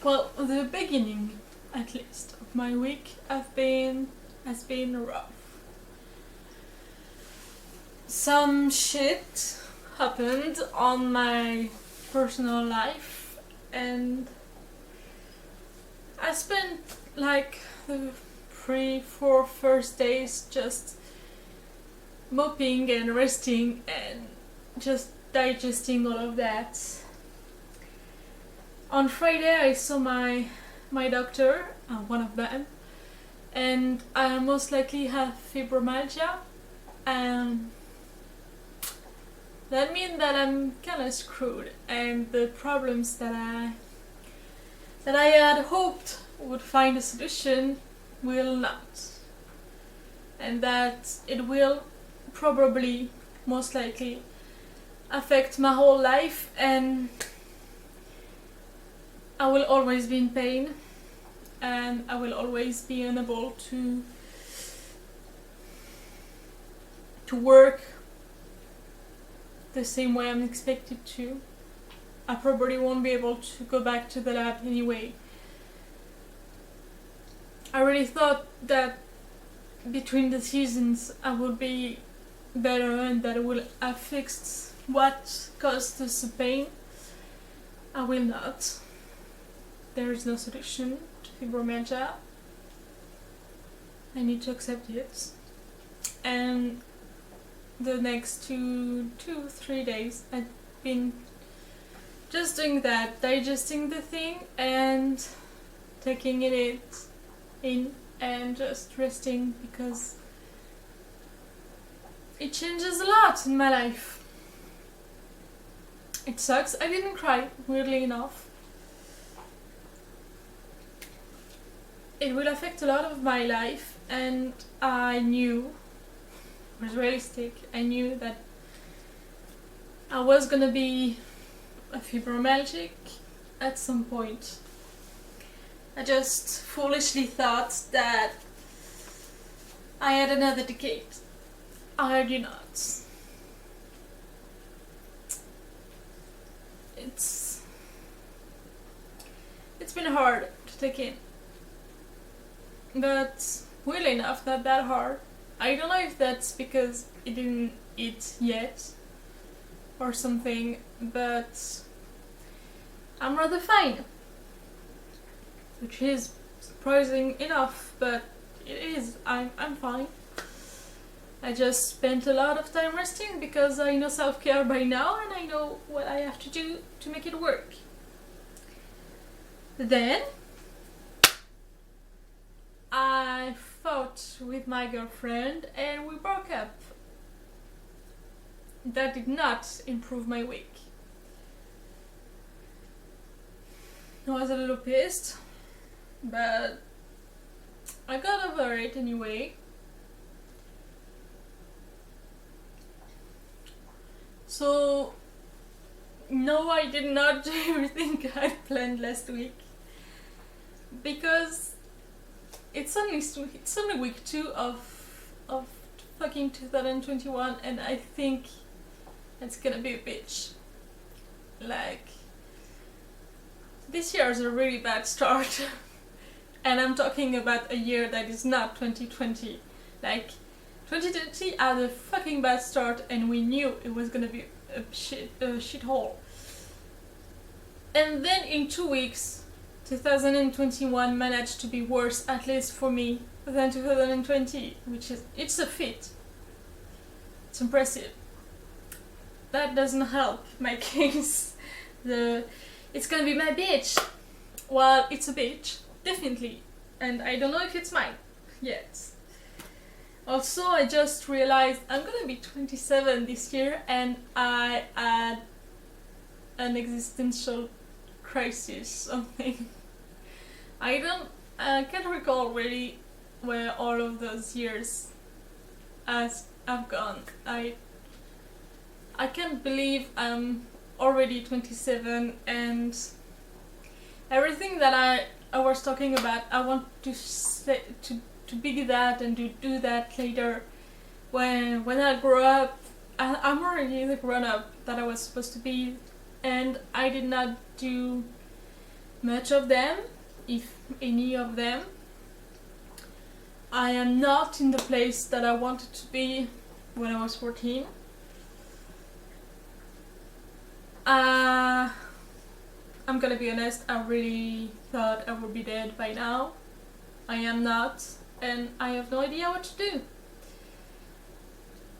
Well, the beginning, at least, of my week has been rough. Some shit happened on my personal life, and I spent like the 3-4 first days just moping and resting and just digesting all of that. On Friday I saw my doctor, one of them, and I most likely have fibromyalgia, and that means that I'm kinda screwed, and the problems that I had hoped would find a solution will not, and that it will probably, most likely, affect my whole life, and I will always be in pain, and I will always be unable to work the same way I'm expected to. I probably won't be able to go back to the lab anyway. I really thought that between the seasons I would be better and that I will have fixed what caused the pain. I will not. There is no solution to fibromyalgia. I need to accept it. And the next 2-3 days I've been just doing that, digesting the thing and taking it in and just resting, because it changes a lot in my life. It sucks. I didn't cry, weirdly enough. It will affect a lot of my life, and I knew, I was realistic, I knew that I was gonna be a fibromyalgic at some point. I just foolishly thought that I had another decade. I do not. It's been hard to take in. But weirdly enough, not that hard. I don't know if that's because I didn't eat yet or something, but I'm rather fine. Which is surprising enough, but it is. I'm fine. I just spent a lot of time resting because I know self-care by now and I know what I have to do to make it work. Then I fought with my girlfriend and we broke up. That did not improve my week. I was a little pissed, but I got over it anyway. So, no, I did not do everything I planned last week, because it's only week 2 of fucking 2021, and I think it's gonna be a bitch. Like, this year is a really bad start. And I'm talking about a year that is not 2020. Like, 2020 had a fucking bad start and we knew it was gonna be a shithole. And then in 2 weeks, 2021 managed to be worse, at least for me, than 2020, which is, it's a feat. It's impressive. That doesn't help my case. It's gonna be my bitch. Well, it's a bitch, definitely. And I don't know if it's mine yet. Also, I just realized I'm gonna be 27 this year and I had an existential crisis, something. I can't recall really where all of those years have gone. I can't believe I'm already 27 and everything that I was talking about, I want to say, to be that and to do that later when I grow up. I'm already the grown up that I was supposed to be, and I did not do much of them, if any of them. I am not in the place that I wanted to be when I was 14. I'm gonna be honest, I really thought I would be dead by now. I am not, and I have no idea what to do.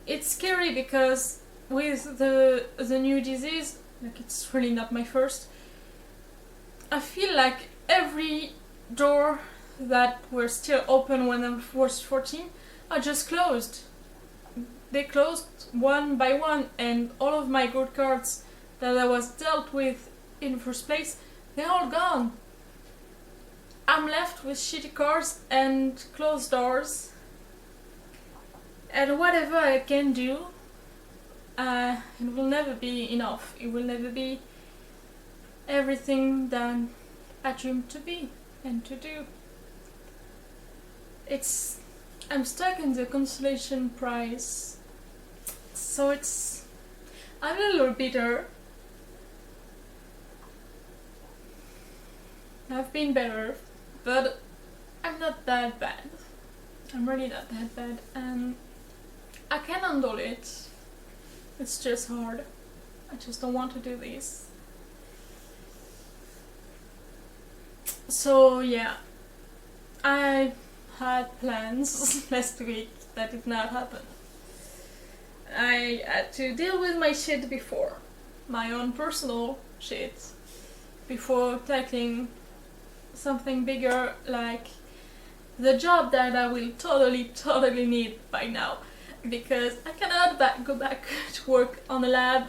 It's scary because with the new disease, like it's really not my first, I feel like every door that were still open when I was 14 are just closed. They closed one by one, and all of my good cards that I was dealt with in the first place, they're all gone. I'm left with shitty cards and closed doors, and whatever I can do, it will never be enough. It will never be everything that I dreamed to be and to do. I'm stuck in the consolation prize, so I'm a little bitter. I've been better, but I'm not that bad. I'm really not that bad, and I can handle it. It's just hard. I just don't want to do this. So yeah, I had plans last week that did not happen. I had to deal with my shit before, my own personal shit, before tackling something bigger like the job that I will totally need by now, because I cannot go back to work in the lab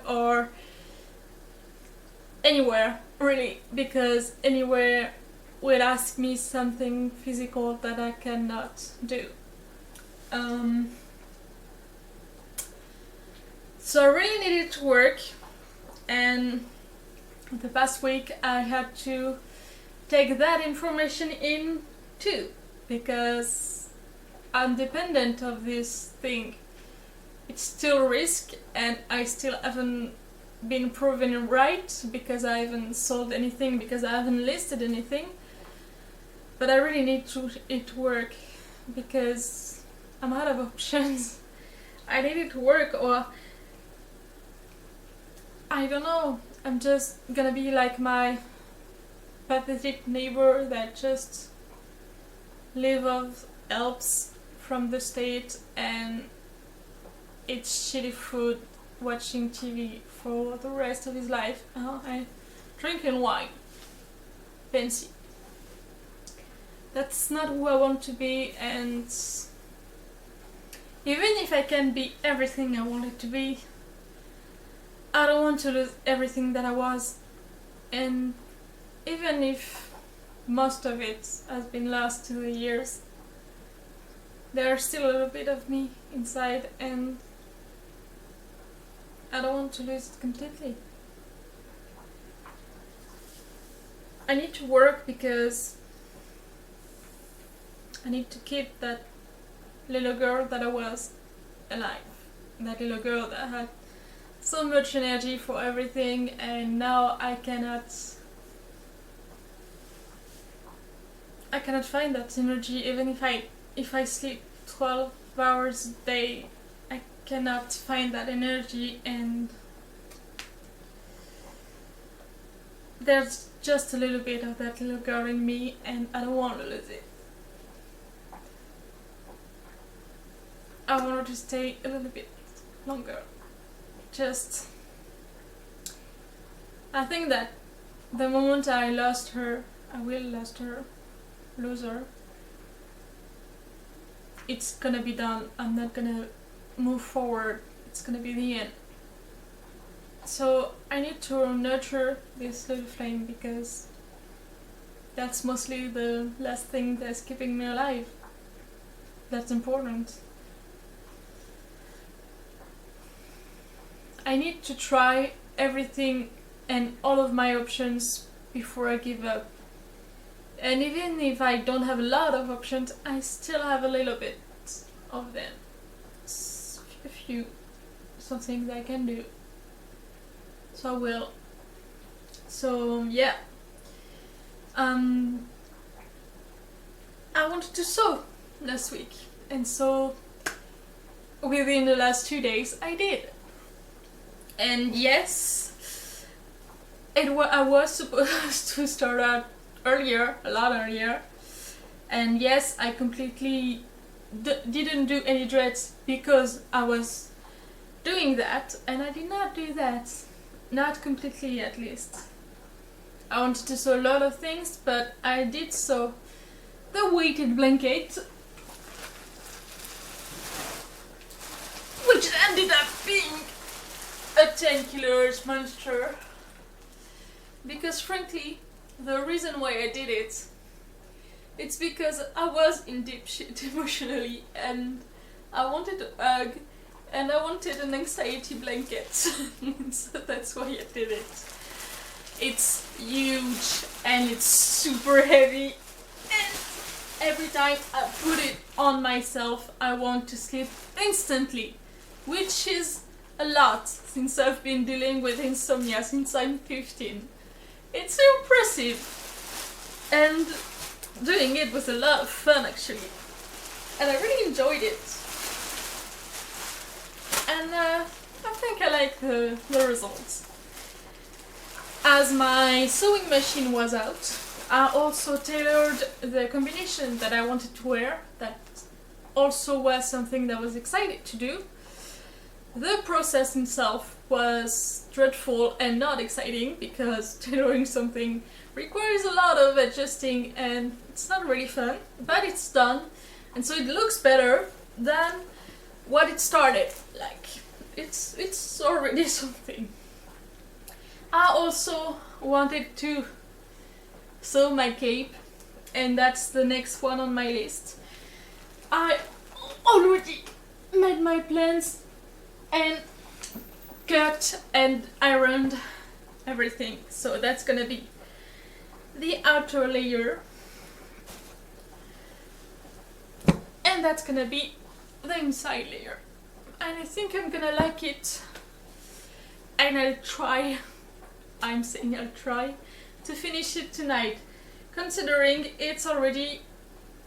or anywhere really, because anywhere will ask me something physical that I cannot do. So I really needed to work, and the past week I had to take that information in too, because I'm dependent of this thing. It's still a risk, and I still haven't been proven right because I haven't sold anything, because I haven't listed anything. But I really need it to work, because I'm out of options. I need it to work, or I don't know, I'm just gonna be like my pathetic neighbor that just live off helps from the state and eats shitty food, watching TV for the rest of his life. And drinking wine. Fancy. That's not who I want to be, and even if I can be everything I wanted to be, I don't want to lose everything that I was. And even if most of it has been lost to the years, there's still a little bit of me inside, and I don't want to lose it completely. I need to work because I need to keep that little girl that I was alive. That little girl that had so much energy for everything, and now I cannot find that energy. Even if I sleep 12 hours a day, I cannot find that energy, and there's just a little bit of that little girl in me, and I don't want to lose it. I want her to stay a little bit longer. I think that the moment I lost her, I will lose her. It's gonna be done. I'm not gonna move forward. It's gonna be the end. So I need to nurture this little flame, because that's mostly the last thing that's keeping me alive. That's important. I need to try everything and all of my options before I give up. And even if I don't have a lot of options, I still have a little bit of them. A few, some things I can do. So I will. So yeah, Um, I wanted to sew last week, and so within the last 2 days I did. And yes, I was supposed to start out earlier, a lot earlier. And yes, I completely didn't do any dreads because I was doing that, and I did not do that. Not completely, at least. I wanted to sew a lot of things, but I did sew the weighted blanket, which ended up being a 10 kilos monster. Because frankly, the reason why I did it, it's because I was in deep shit emotionally, and I wanted a hug, and I wanted an anxiety blanket. So that's why I did it. It's huge and it's super heavy, and every time I put it on myself I want to sleep instantly, which is a lot since I've been dealing with insomnia since I'm 15. It's impressive, and doing it was a lot of fun actually, and I really enjoyed it, and I think I like the results. As my sewing machine was out, I also tailored the combination that I wanted to wear. That also was something that I was excited to do. The process itself was dreadful and not exciting because tailoring something requires a lot of adjusting and it's not really fun, but it's done, and so it looks better than what it started. Like, it's already something. I also wanted to sew my cape, and that's the next one on my list. I already made my plans and cut and ironed everything, so that's gonna be the outer layer, and that's gonna be the inside layer, and I think I'm gonna like it, and I'm saying I'll try to finish it tonight, considering it's already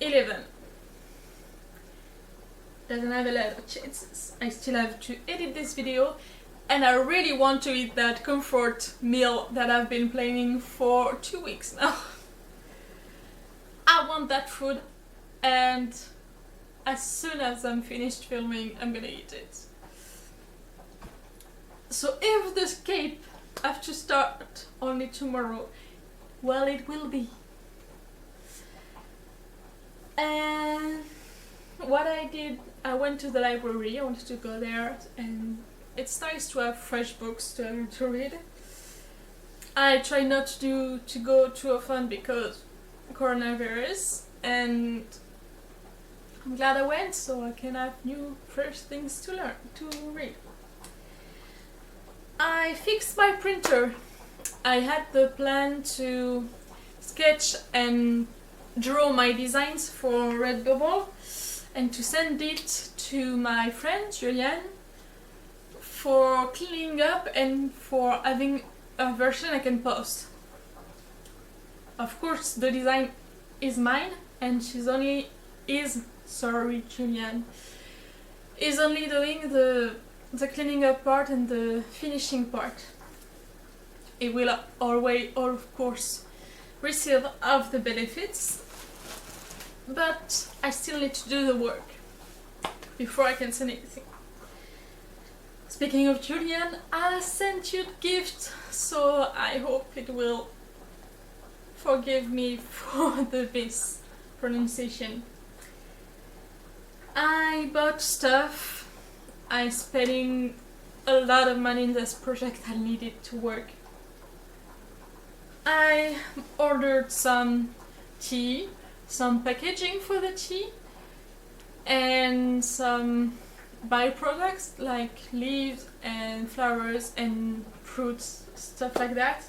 11. Doesn't have a lot of chances. I still have to edit this video, and I really want to eat that comfort meal that I've been planning for 2 weeks now. I want that food, and as soon as I'm finished filming, I'm gonna eat it. So if this cape I have to start only tomorrow, well, it will be. And what I did, I went to the library. I wanted to go there, and it's nice to have fresh books to read. I try not to go too often because coronavirus, and I'm glad I went so I can have new fresh things to learn, to read. I fixed my printer. I had the plan to sketch and draw my designs for Redbubble and to send it to my friend Julianne for cleaning up and for having a version I can post. Of course, the design is mine, and Julianne is only doing the cleaning up part and the finishing part. It will always, of course, receive of the benefits, but I still need to do the work before I can send anything. Speaking of Julianne, I sent you a gift, so I hope it will forgive me for the mispronunciation. I bought stuff. I'm spending a lot of money in this project. I need it to work. I ordered some tea, some packaging for the tea, and some byproducts like leaves and flowers and fruits, stuff like that,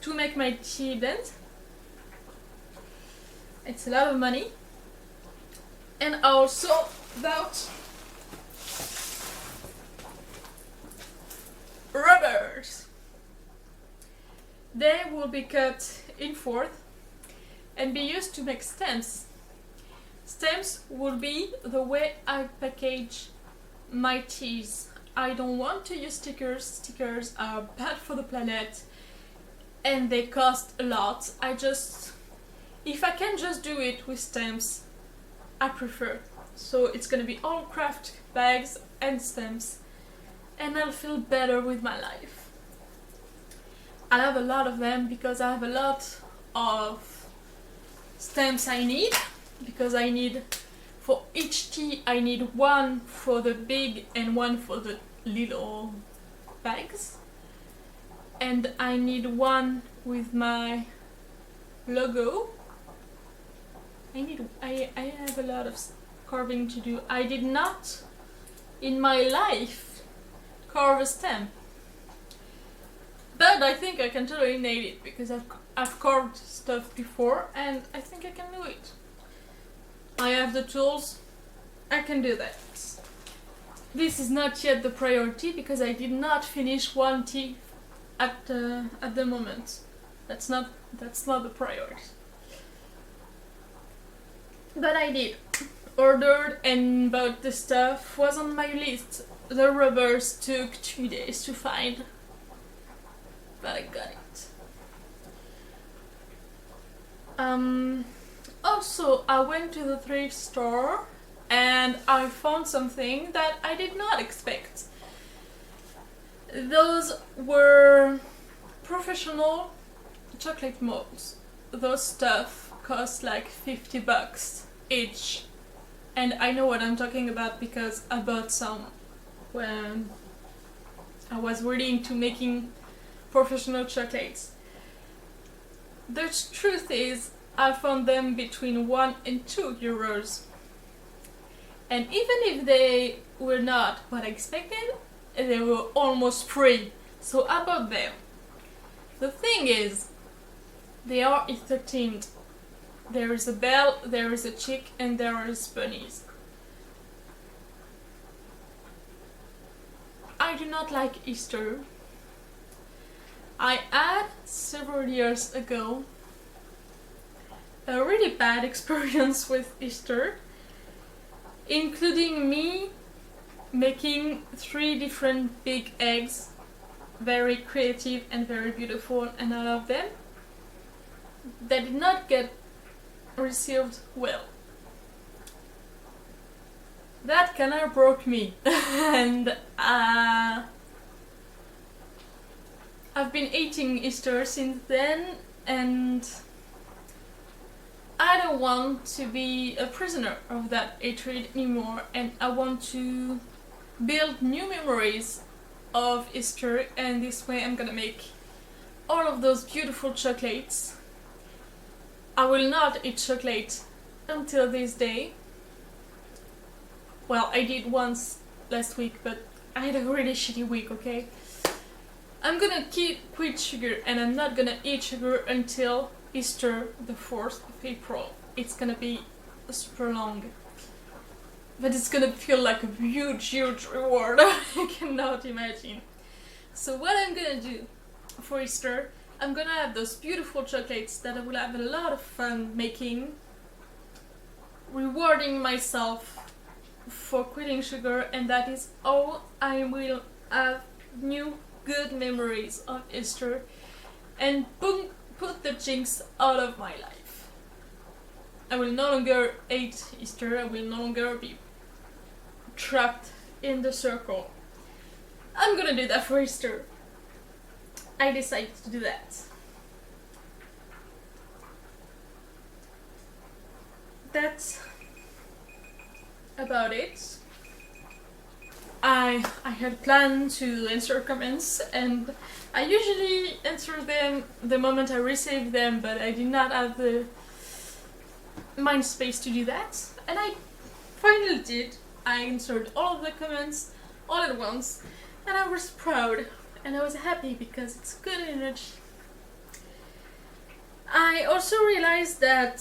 to make my tea blend. It's a lot of money. And I also bought rubbers. They will be cut in 4 and be used to make stamps. Stamps will be the way I package my teas. I don't want to use stickers. Stickers are bad for the planet and they cost a lot. If I can just do it with stamps, I prefer. So it's gonna be all craft bags and stamps, and I'll feel better with my life. I have a lot of them because I have a lot of stamps I need, because I need, for each tea I need one for the big and one for the little bags, and I need one with my logo. I have a lot of carving to do. I did not in my life carve a stamp, but I think I can totally nail it because I've carved stuff before and I think I can do it. I have the tools, I can do that. This is not yet the priority because I did not finish one tea at the moment. That's not the priority. But I did. Ordered and bought the stuff, was on my list. The rubbers took 2 days to find, but I got it. Also, I went to the thrift store and I found something that I did not expect. Those were professional chocolate molds. Those stuff cost like $50 each. And I know what I'm talking about because I bought some when I was really into making professional chocolates. The truth is, I found them between 1 and 2 euros. And even if they were not what I expected, they were almost free. So I bought them. The thing is, they are themed. There is a bell, there is a chick, and there is bunnies. I do not like Easter. I had several years ago a really bad experience with Easter, including me making 3 different big eggs, very creative and very beautiful, and I love them. They did not get received well. That kinda broke me and I've been eating Easter since then, and I don't want to be a prisoner of that hatred anymore, and I want to build new memories of Easter, and this way I'm gonna make all of those beautiful chocolates. I will not eat chocolate until this day. Well, I did once last week, but I had a really shitty week, okay? I'm gonna quit sugar, and I'm not gonna eat sugar until Easter, the 4th of April. It's gonna be super long. But it's gonna feel like a huge reward. I cannot imagine. So what I'm gonna do for Easter, I'm gonna have those beautiful chocolates that I will have a lot of fun making, rewarding myself for quitting sugar, and that is all. I will have new good memories of Easter and put the jinx out of my life. I will no longer hate Easter, I will no longer be trapped in the circle. I'm gonna do that for Easter. I decided to do that. That's about it. I had planned to answer comments, and I usually answer them the moment I receive them, but I did not have the mind space to do that, and I finally did. I answered all of the comments all at once, and I was proud. And I was happy because it's good energy. I also realized that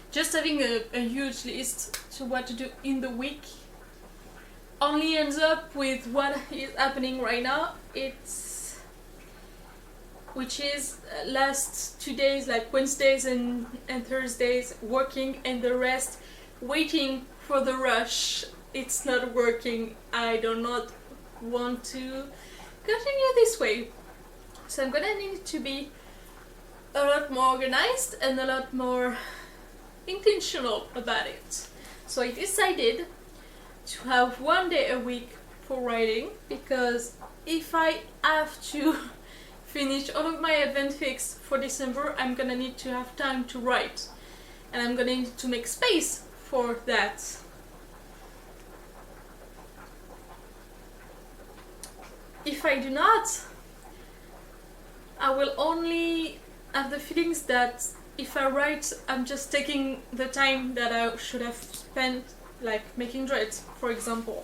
just having a huge list to what to do in the week only ends up with what is happening right now. which is last 2 days, like Wednesdays and Thursdays, working, and the rest waiting for the rush. It's not working. I do not want to continue this way. So I'm gonna need to be a lot more organized and a lot more intentional about it. So I decided to have 1 day a week for writing, because if I have to finish all of my event fix for December, I'm gonna need to have time to write, and I'm gonna need to make space for that. If I do not, I will only have the feelings that if I write, I'm just taking the time that I should have spent like making dreads, for example.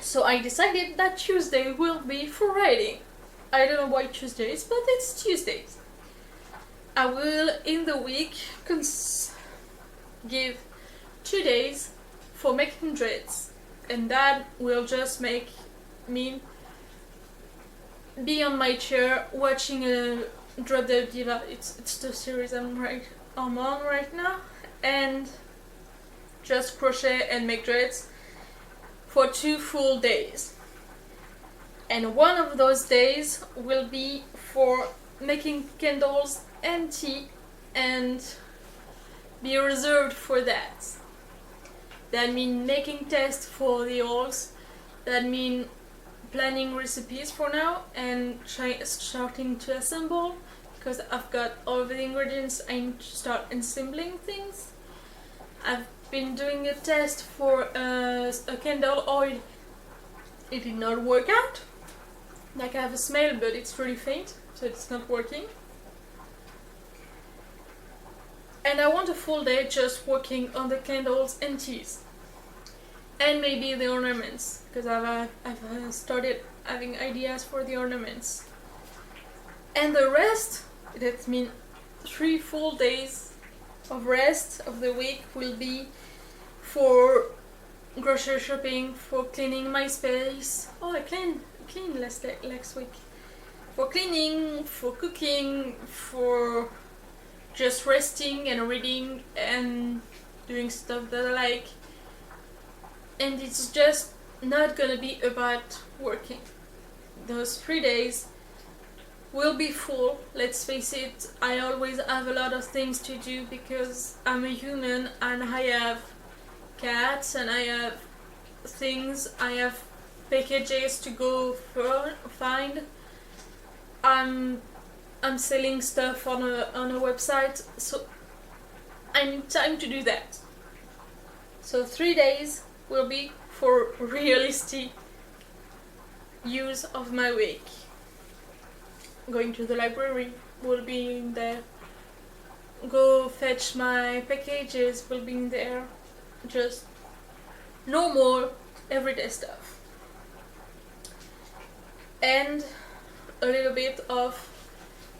So I decided that Tuesday will be for writing. I don't know why Tuesdays, but it's Tuesdays. I will in the week give 2 days for making dreads, and that will just make me be on my chair watching a Drop Dead Diva. It's the series I'm on right now, and just crochet and make dreads for 2 full days. And one of those days will be for making candles and tea, and be reserved for that. That means making tests for the oils. That means planning recipes for now and starting to assemble, because I've got all of the ingredients. I need to start assembling things. I've been doing a test for a candle oil. It did not work out. Like, I have a smell, but it's really faint, so it's not working. And I want a full day just working on the candles and teas, and maybe the ornaments, because I've started having ideas for the ornaments. And the rest, that means 3 full days of rest of the week, will be for grocery shopping, for cleaning my space. Oh, I cleaned last week. For cleaning, for cooking, for just resting and reading and doing stuff that I like. And it's just not gonna be about working. Those 3 days will be full. Let's face it, I always have a lot of things to do because I'm a human, and I have cats, and I have things, I have packages to go find. I'm selling stuff on a website, so I need time to do that. So 3 days will be for realistic use of my week. Going to the library will be in there. Go fetch my packages will be in there. Just normal everyday stuff. And a little bit of,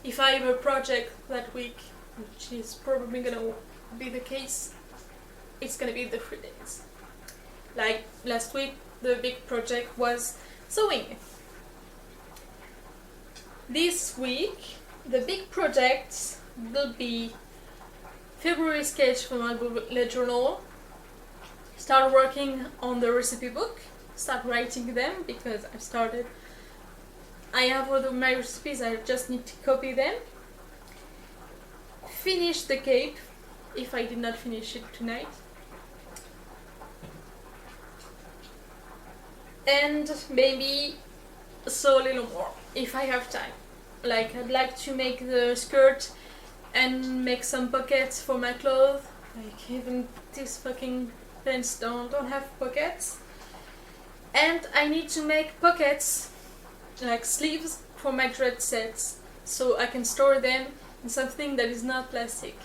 if I have a project that week, which is probably gonna be the case, it's gonna be the 3 days. Like last week, the big project was sewing. This week, the big projects will be February sketch for my bullet journal, start working on the recipe book, start writing them because I've started. I have all of my recipes, I just need to copy them. Finish the cape, if I did not finish it tonight. And maybe sew a little more, if I have time. Like, I'd like to make the skirt and make some pockets for my clothes. Like, even these fucking pants don't have pockets. And I need to make pockets, like sleeves, for my dread sets, so I can store them in something that is not plastic.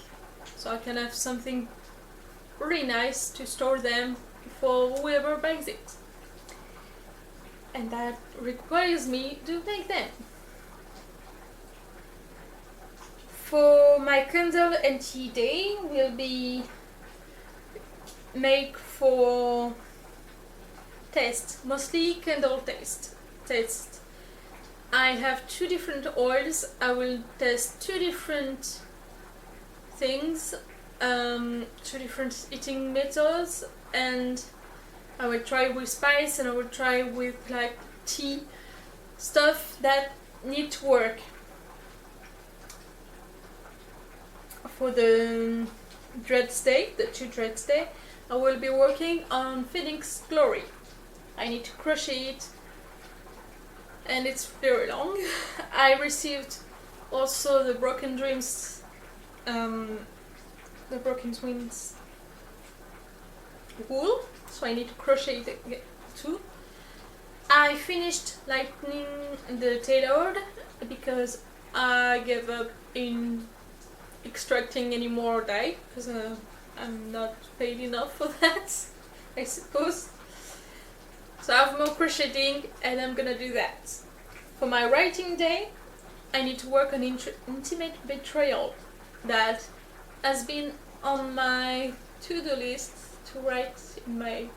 So I can have something really nice to store them for whoever buys it. And that requires me to make them. For my candle and tea day will be make for test, mostly candle test. I have 2 different oils. I will test 2 different things, 2 different eating methods, and I will try with spice and I will try with like tea stuff that need to work. For the dreads day, the 2 dreads day, I will be working on Phoenix Glory. I need to crochet it and it's very long. I received also the Broken Dreams, the Broken Twins wool, so I need to crochet it too. I finished lightening the Tailor because I gave up in extracting any more dye because I'm not paid enough for that, I suppose. So I have more crocheting and I'm gonna do that. For my writing day, I need to work on Intimate Betrayal. That has been on my to-do list to write in my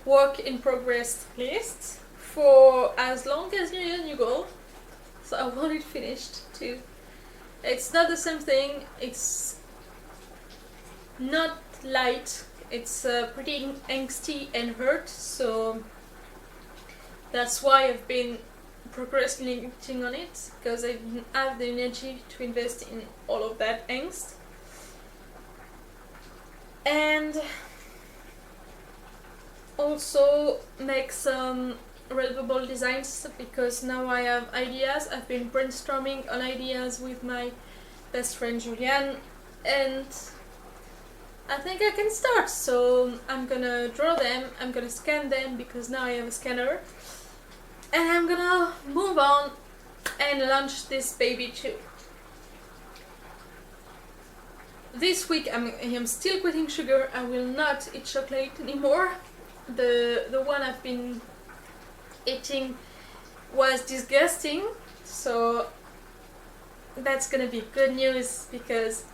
work in progress list for as long as New Goal. So I want it finished too. It's not the same thing, it's not light, it's pretty angsty and hurt, so that's why I've been procrastinating on it, because I didn't have the energy to invest in all of that angst. And also make some Redbubble designs, because now I have ideas. I've been brainstorming on ideas with my best friend Julianne, and I think I can start. So I'm gonna draw them, I'm gonna scan them because now I have a scanner, and I'm gonna move on and launch this baby too. This week I am still quitting sugar. I will not eat chocolate anymore. The one I've been eating was disgusting, so that's gonna be good news, because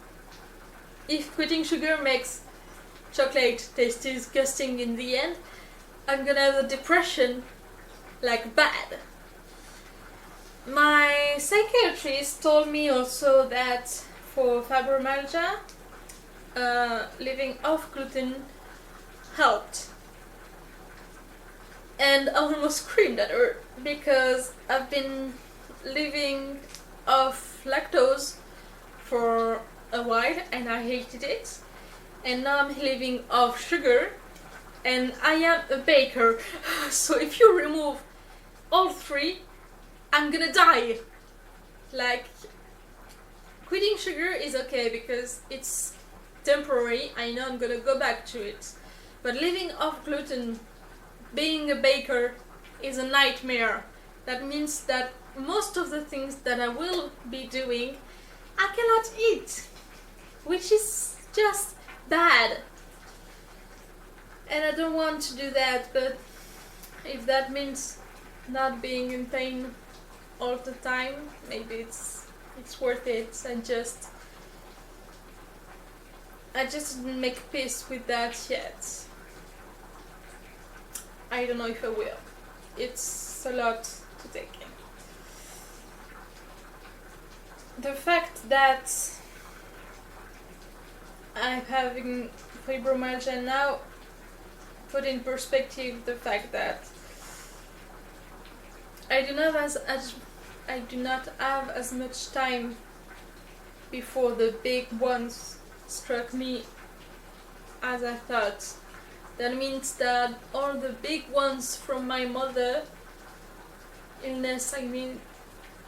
if quitting sugar makes chocolate taste disgusting in the end, I'm gonna have a depression like bad. My psychiatrist told me also that for fibromyalgia, living off gluten helped. And I almost screamed at her because I've been living off lactose for a while and I hated it. And now I'm living off sugar and I am a baker. So if you remove all 3, I'm gonna die. Like, quitting sugar is okay because it's temporary. I know I'm gonna go back to it. But living off gluten, being a baker, is a nightmare. That means that most of the things that I will be doing, I cannot eat, which is just bad. And I don't want to do that, but if that means not being in pain all the time, maybe it's worth it. I just didn't make peace with that yet. I don't know if I will. It's a lot to take in. The fact that I'm having fibromyalgia now put in perspective the fact that I do not have as much time before the big ones struck me as I thought. That means that all the big ones from my mother illness,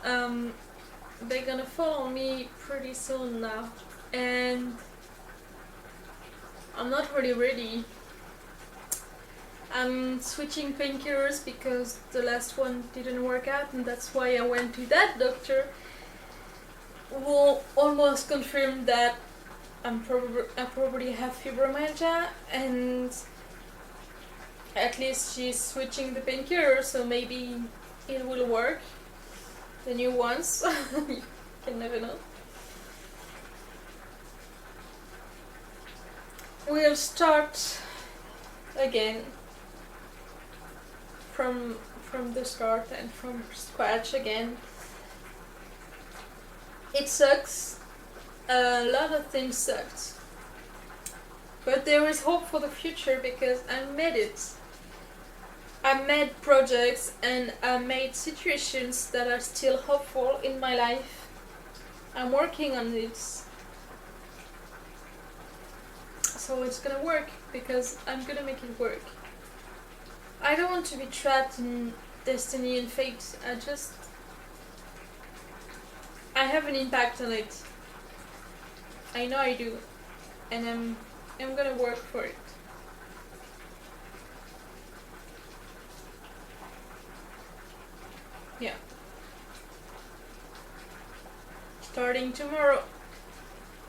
they're gonna fall on me pretty soon now, and I'm not really ready. I'm switching painkillers because the last one didn't work out, and that's why I went to that doctor who almost confirmed that I probably have fibromyalgia, and at least she's switching the painkiller, so maybe it will work. The new ones. You can never know. We'll start again from from the start and from scratch again. It sucks. A lot of things sucked. But there is hope for the future because I made it. I made projects and I made situations that are still hopeful in my life. I'm working on this. So it's gonna work because I'm gonna make it work. I don't want to be trapped in destiny and fate. I have an impact on it. I know I do. And I'm gonna work for it. Yeah. Starting tomorrow.